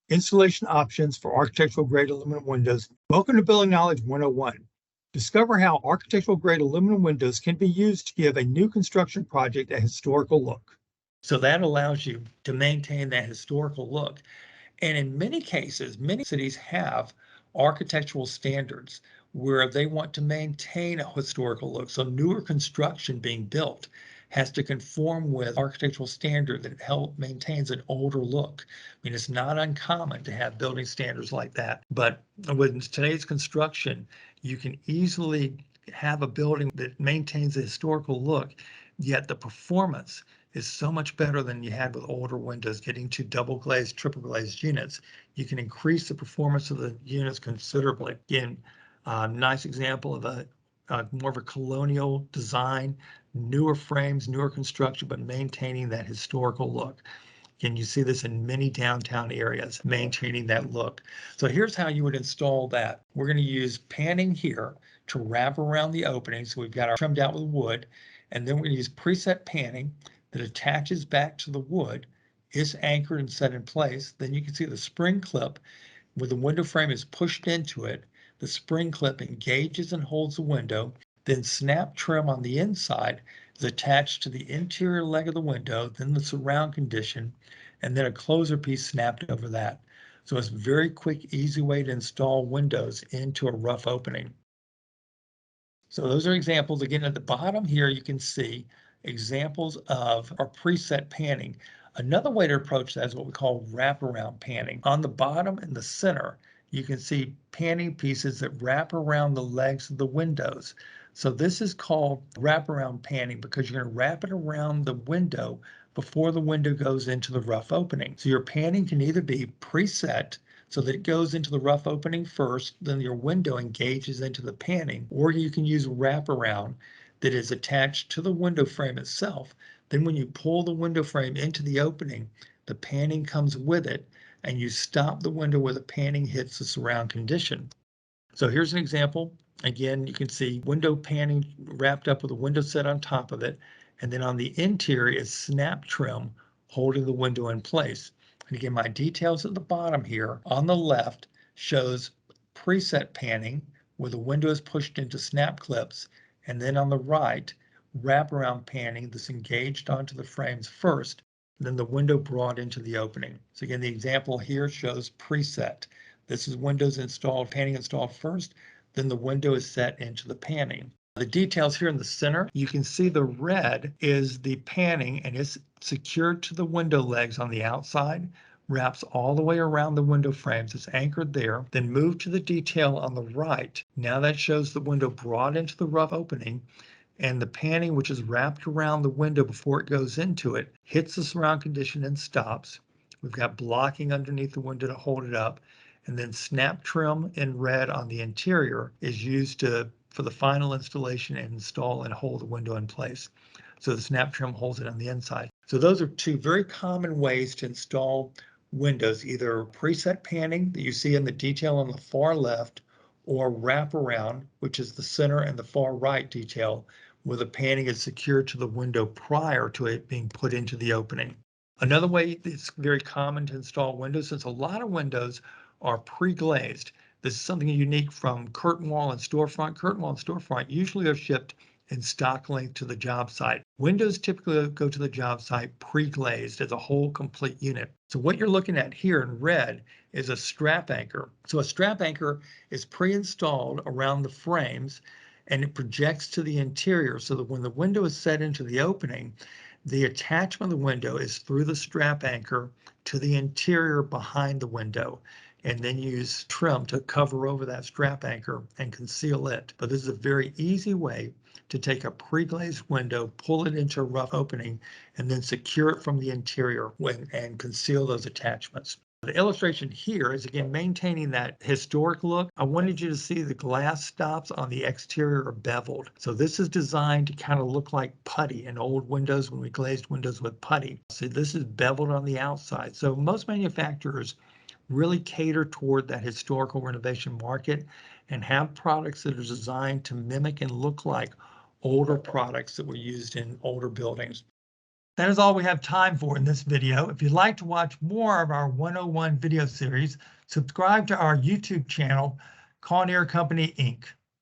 Installation options for architectural grade aluminum windows. Welcome to Building Knowledge 101. Discover how architectural grade aluminum windows can be used to give a new construction project a historical look. So that allows you to maintain that historical look. And in many cases, many cities have architectural standards where they want to maintain a historical look. So newer construction being built has to conform with architectural standard that maintains an older look. I mean, it's not uncommon to have building standards like that, but with today's construction, you can easily have a building that maintains a historical look, yet the performance is so much better than you had with older windows. Getting to double glazed, triple glazed units, you can increase the performance of the units considerably. Again, nice example of a more of a colonial design, newer frames, newer construction, but maintaining that historical look. And you see this in many downtown areas, maintaining that look. So here's how you would install that. We're going to use panning here to wrap around the opening. So we've got our trimmed out with wood, and then we're going to use preset panning that attaches back to the wood, is anchored and set in place. Then you can see the spring clip where the window frame is pushed into it. The spring clip engages and holds the window. Then snap trim on the inside is attached to the interior leg of the window, then the surround condition, and then a closer piece snapped over that. So it's a very quick, easy way to install windows into a rough opening. So those are examples. Again, at the bottom here, you can see examples of our preset panning. Another way to approach that is what we call wraparound panning. On the bottom in the center, you can see panning pieces that wrap around the legs of the windows. So this is called wraparound panning because you're going to wrap it around the window before the window goes into the rough opening. So your panning can either be preset so that it goes into the rough opening first, then your window engages into the panning, or you can use wraparound that is attached to the window frame itself. Then when you pull the window frame into the opening, the panning comes with it, and you stop the window where the panning hits the surround condition. So here's an example. Again, you can see window panning wrapped up with a window set on top of it, and then on the interior is snap trim holding the window in place. And again, my details at the bottom here on the left shows preset panning where the window is pushed into snap clips, and then on the right, wraparound panning that's engaged onto the frames first, then the window brought into the opening. So again, the example here shows preset. This is windows installed, panning installed first, then the window is set into the panning. The details here in the center, you can see the red is the panning and it's secured to the window legs on the outside, wraps all the way around the window frames. It's anchored there. Then move to the detail on the right. Now that shows the window brought into the rough opening, and the panning, which is wrapped around the window before it goes into it, hits the surround condition and stops. We've got blocking underneath the window to hold it up. And then snap trim in red on the interior is used for the final installation and install and hold the window in place. So the snap trim holds it on the inside. So those are two very common ways to install windows, either preset panning that you see in the detail on the far left, or wraparound, which is the center and the far right detail, where the panning is secured to the window prior to it being put into the opening. Another way it's very common to install windows, since a lot of windows are pre-glazed. This is something unique from curtain wall and storefront. Curtain wall and storefront usually are shipped in stock length to the job site. Windows typically go to the job site pre-glazed as a whole complete unit. So what you're looking at here in red is a strap anchor. So a strap anchor is pre-installed around the frames and it projects to the interior so that when the window is set into the opening, the attachment of the window is through the strap anchor to the interior behind the window, and then use trim to cover over that strap anchor and conceal it. But this is a very easy way to take a pre-glazed window, pull it into a rough opening, and then secure it from the interior and conceal those attachments. The illustration here is again maintaining that historic look. I wanted you to see the glass stops on the exterior are beveled. So this is designed to kind of look like putty in old windows when we glazed windows with putty. So this is beveled on the outside. So most manufacturers really cater toward that historical renovation market and have products that are designed to mimic and look like older products that were used in older buildings. That is all we have time for in this video. If you'd like to watch more of our 101 video series, subscribe to our YouTube channel, Kawneer Company, Inc.